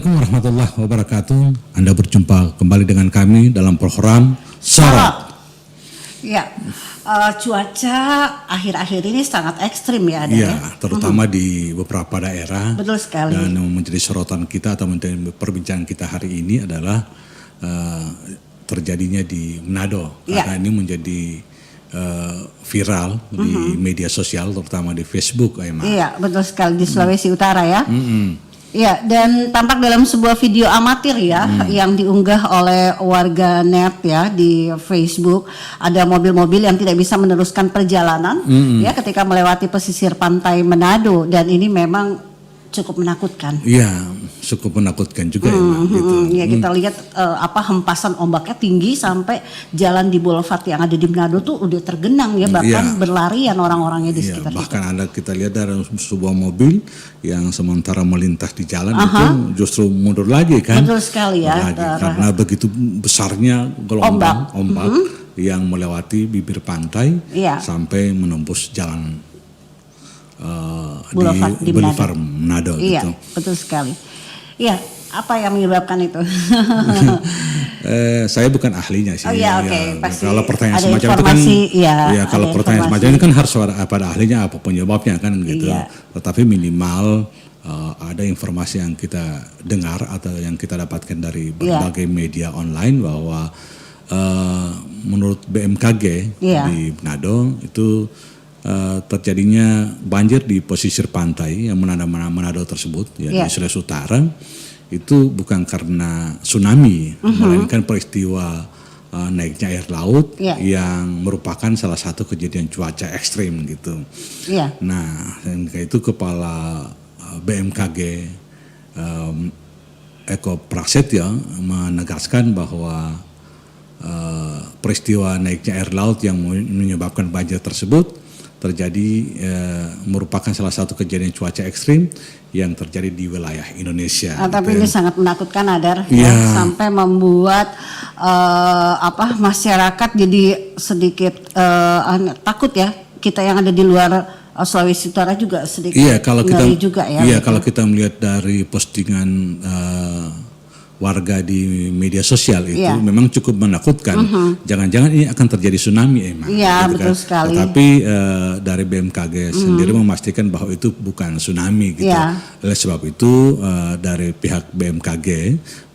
Assalamualaikum warahmatullahi wabarakatuh. Anda berjumpa kembali dengan kami dalam program Sorot. Ya, cuaca akhir-akhir ini sangat ekstrim ya, ada ya. Terutama di beberapa daerah. Betul sekali. Dan yang menjadi sorotan kita atau menjadi perbincangan kita hari ini adalah terjadinya di Manado. Karena ini menjadi viral di media sosial, terutama di Facebook, Emma. Iya, betul sekali, di Sulawesi Utara ya. Iya, dan tampak dalam sebuah video amatir ya yang diunggah oleh warga net ya di Facebook. Ada mobil-mobil yang tidak bisa meneruskan perjalanan ya ketika melewati pesisir pantai Manado, dan ini memang cukup menakutkan. Iya, cukup menakutkan juga gitu. Ya, kita lihat hempasan ombaknya tinggi sampai jalan di boulevard yang ada di Manado tuh udah tergenang ya, bahkan berlarian orang-orangnya di sekitar bahkan itu. ada kita lihat dari sebuah mobil yang sementara melintas di jalan itu justru mundur lagi kan. Betul sekali ya. Karena begitu besarnya gelombang ombak yang melewati bibir pantai sampai menembus jalan Boulevard di Boulevard Manado iya, gitu. Betul sekali. Iya, apa yang menyebabkan itu? Saya bukan ahlinya sih. Oh iya, oke. Kalau pertanyaan semacam itu kan, kalau pertanyaan semacam ini kan harus pada ahlinya apa penyebabnya kan gitu. Iya. Tetapi minimal ada informasi yang kita dengar atau yang kita dapatkan dari berbagai media online bahwa menurut BMKG di Manado itu terjadinya banjir di pesisir pantai yang Manado tersebut di Sulawesi Utara itu bukan karena tsunami, melainkan peristiwa naiknya air laut yang merupakan salah satu kejadian cuaca ekstrim gitu. Nah, itu Kepala BMKG Eko Prasetyo menegaskan bahwa peristiwa naiknya air laut yang menyebabkan banjir tersebut terjadi merupakan salah satu kejadian cuaca ekstrim yang terjadi di wilayah Indonesia. Tapi ini sangat menakutkan, Adar, sampai membuat masyarakat jadi sedikit takut ya. Kita yang ada di luar Sulawesi Utara juga sedikit ngeri juga ya. Iya, kalau kita melihat dari postingan warga di media sosial itu memang cukup menakutkan. Jangan-jangan ini akan terjadi tsunami emang. Iya, gitu betul sekali. Tetapi dari BMKG sendiri memastikan bahwa itu bukan tsunami gitu. Oleh sebab itu dari pihak BMKG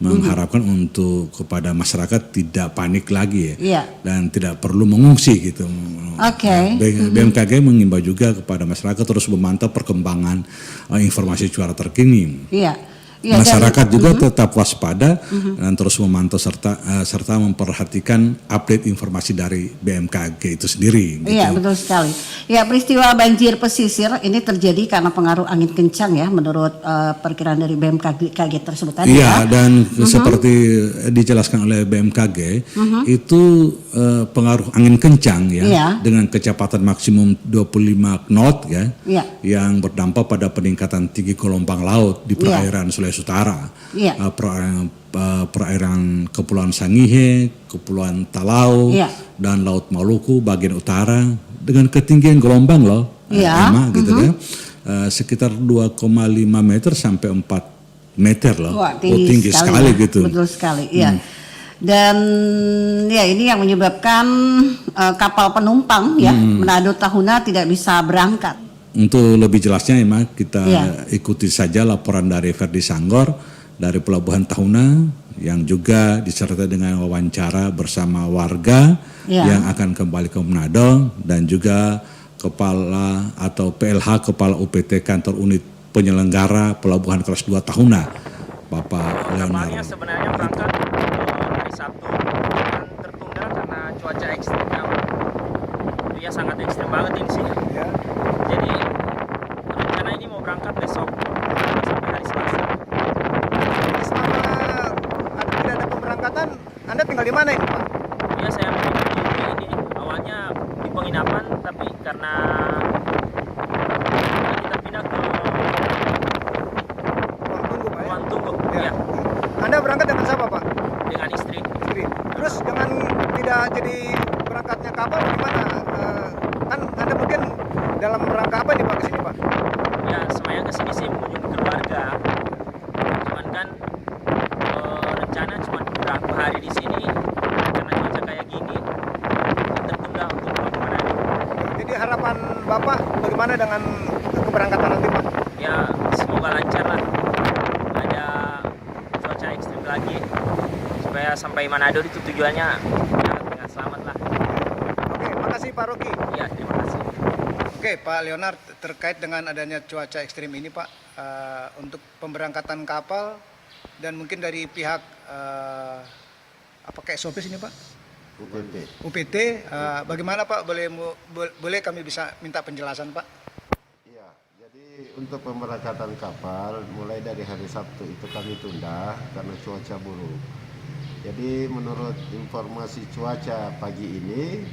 mengharapkan untuk kepada masyarakat tidak panik lagi dan tidak perlu mengungsi gitu. BMKG mengimbau juga kepada masyarakat terus memantau perkembangan informasi cuaca terkini. Masyarakat juga tetap waspada dan terus memantau serta memperhatikan update informasi dari BMKG itu sendiri. Gitu. Iya, betul sekali. Ya, peristiwa banjir pesisir ini terjadi karena pengaruh angin kencang ya, menurut perkiraan dari BMKG tersebut tadi. Iya, dan seperti dijelaskan oleh BMKG itu pengaruh angin kencang ya, dengan kecepatan maksimum 25 knot ya, yang berdampak pada peningkatan tinggi gelombang laut di perairan Sulawesi Utara, perairan Kepulauan Sangihe, Kepulauan Talau, dan Laut Maluku bagian utara dengan ketinggian gelombang gitu kan, sekitar 2,5 meter sampai 4 meter loh. Wah, tinggi sekali gitu. Betul sekali, iya. Dan ya ini yang menyebabkan kapal penumpang Manado Tahuna tidak bisa berangkat. Untuk lebih jelasnya kita ikuti saja laporan dari Ferdi Sanggor dari Pelabuhan Tahuna yang juga disertai dengan wawancara bersama warga yang akan kembali ke Manado dan juga Kepala atau PLH Kepala UPT Kantor Unit Penyelenggara Pelabuhan Kelas 2 Tahuna, Bapak Leonardo. Sebenarnya berangkat hari Sabtu dan tertunda karena cuaca ekstrim yang sangat ekstrim banget ini sih. Jadi rencana ini mau berangkat besok sampai hari Selasa. Selama tidak ada pemberangkatan, Anda tinggal di mana ini, Pak? Ya, saya menginap di ini. Awalnya di penginapan, tapi karena kita pindah ke ruang tunggu, Pak. Ya. Anda berangkat dengan siapa, Pak? Dengan istri. Terus dengan tidak jadi berangkatnya kapal gimana? Kan Anda mungkin dalam rangka apa nih Pak kesini Pak? Ya, saya kesini sih mengunjungi keluarga. Cuman kan juga untuk pulang ke Manado. Jadi harapan Bapak bagaimana dengan keberangkatan nanti Pak? Ya semoga lancar lah, ada cuaca ekstrim lagi supaya sampai Manado itu tujuannya ya, dengan selamat lah. Oke, makasih Pak Rocky. Ya terima kasih. Oke Pak Leonard, terkait dengan adanya cuaca ekstrim ini Pak, untuk pemberangkatan kapal dan mungkin dari pihak apa SOP ini Pak? UPT, bagaimana Pak? Boleh kami bisa minta penjelasan Pak? Iya, jadi untuk pemberangkatan kapal mulai dari hari Sabtu itu kami tunda karena cuaca buruk. Jadi menurut informasi cuaca pagi ini,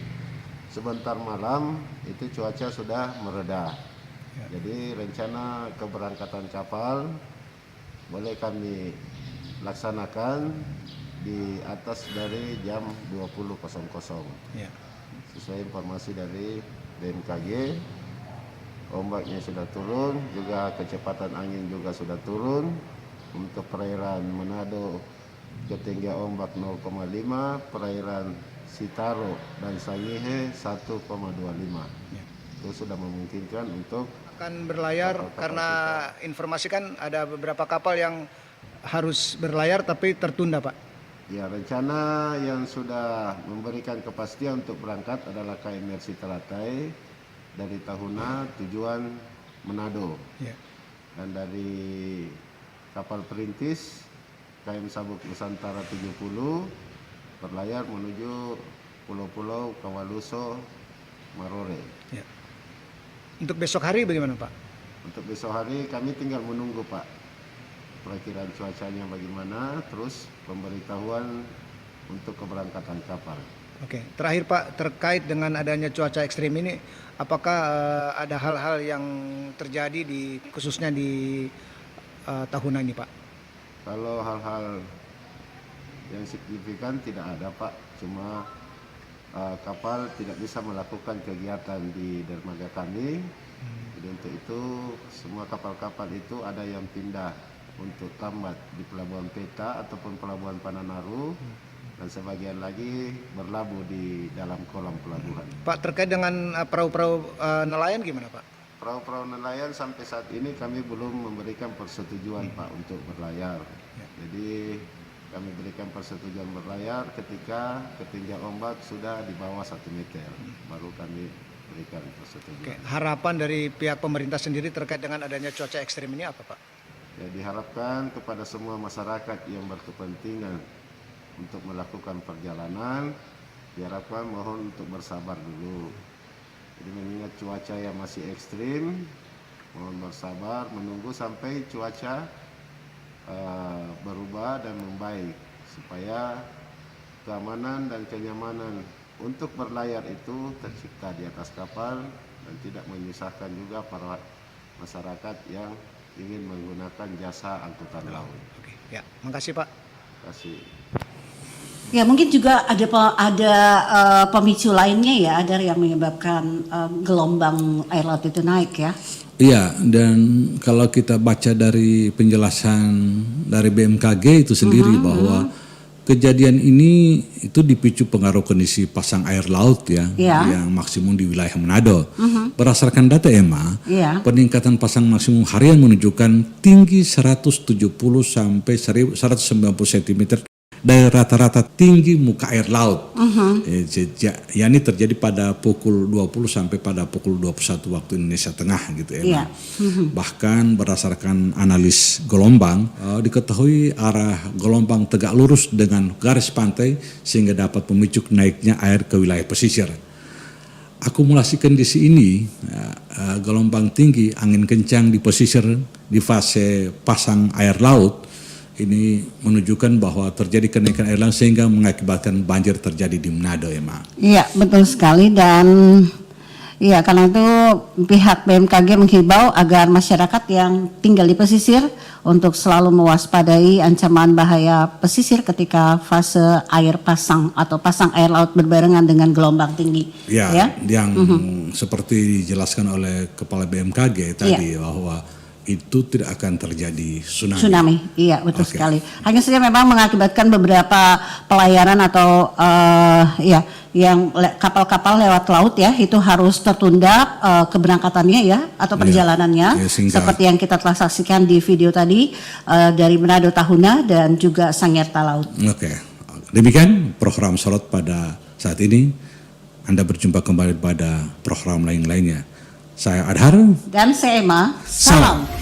sebentar malam itu cuaca sudah mereda. Jadi rencana keberangkatan kapal boleh kami laksanakan di atas dari jam 20.00. Ya. Sesuai informasi dari BMKG, ombaknya sudah turun, juga kecepatan angin juga sudah turun. Untuk perairan Manado ketinggian ombak 0,5, perairan Sitaro dan Sangihe 1,25. Ya. Itu sudah memungkinkan untuk Akan berlayar kapal-kapal karena informasi kan ada beberapa kapal yang harus berlayar tapi tertunda Pak. ya, rencana yang sudah memberikan kepastian untuk berangkat adalah KM Mercy Teratai dari Tahuna tujuan Manado. Ya. Dan dari kapal perintis KM Sabuk Nusantara 70 berlayar menuju pulau-pulau Kawaluso, Marore. Ya. Untuk besok hari bagaimana Pak? Untuk besok hari kami tinggal menunggu Pak perakiraan cuacanya bagaimana, terus pemberitahuan untuk keberangkatan kapal. Oke, terakhir Pak, terkait dengan adanya cuaca ekstrim ini, apakah ada hal-hal yang terjadi khususnya di Tahuna ini Pak? Kalau hal-hal yang signifikan tidak ada Pak, cuma kapal tidak bisa melakukan kegiatan di dermaga kami. Jadi untuk itu semua kapal-kapal itu ada yang pindah untuk tambat di Pelabuhan Peta ataupun Pelabuhan Pananaru, dan sebagian lagi berlabuh di dalam kolam pelabuhan. Pak, terkait dengan perahu-perahu nelayan gimana Pak? Perahu-perahu nelayan sampai saat ini kami belum memberikan persetujuan Pak untuk berlayar. Jadi kami berikan persetujuan berlayar ketika ketinggian ombak sudah di bawah 1 meter, baru kami berikan persetujuan. Oke, harapan dari pihak pemerintah sendiri terkait dengan adanya cuaca ekstrim ini apa Pak? Ya, diharapkan kepada semua masyarakat yang berkepentingan untuk melakukan perjalanan, diharapkan mohon untuk bersabar dulu. Jadi mengingat cuaca yang masih ekstrim, mohon bersabar menunggu sampai cuaca berubah dan membaik, supaya keamanan dan kenyamanan untuk berlayar itu tercipta di atas kapal dan tidak menyusahkan juga para masyarakat yang ingin menggunakan jasa angkutan laut. Oke, ya, makasih Pak. Terima kasih. Ya mungkin juga ada pemicu lainnya ya, ada yang menyebabkan gelombang air laut itu naik ya. Iya, dan kalau kita baca dari penjelasan dari BMKG itu sendiri bahwa kejadian ini itu dipicu pengaruh kondisi pasang air laut ya, yang maksimum di wilayah Manado. Berdasarkan data EMA, peningkatan pasang maksimum harian menunjukkan tinggi 170 sampai 190 cm dari rata-rata tinggi muka air laut. Ya ini terjadi pada pukul 20 sampai pada pukul 21 waktu Indonesia Tengah gitu ya. Bahkan berdasarkan analis gelombang, diketahui arah gelombang tegak lurus dengan garis pantai sehingga dapat memicu naiknya air ke wilayah pesisir. Akumulasi kondisi ini, gelombang tinggi, angin kencang di pesisir di fase pasang air laut, ini menunjukkan bahwa terjadi kenaikan air laut sehingga mengakibatkan banjir terjadi di Manado ya Ma. Iya betul sekali, dan iya karena itu pihak BMKG menghimbau agar masyarakat yang tinggal di pesisir untuk selalu mewaspadai ancaman bahaya pesisir ketika fase air pasang atau pasang air laut berbarengan dengan gelombang tinggi. Ya, yang seperti dijelaskan oleh Kepala BMKG tadi bahwa itu tidak akan terjadi tsunami. Tsunami, iya betul Oke. sekali. Hanya saja memang mengakibatkan beberapa pelayaran atau yang kapal-kapal lewat laut ya itu harus tertunda keberangkatannya ya atau perjalanannya Ya, sehingga- seperti yang kita telah saksikan di video tadi dari Manado Tahuna dan juga Sangierta Laut. Oke, demikian program Sorot pada saat ini. Anda berjumpa kembali pada program lain-lainnya. Saya Adhar. Dan saya Emma, Salam. salam.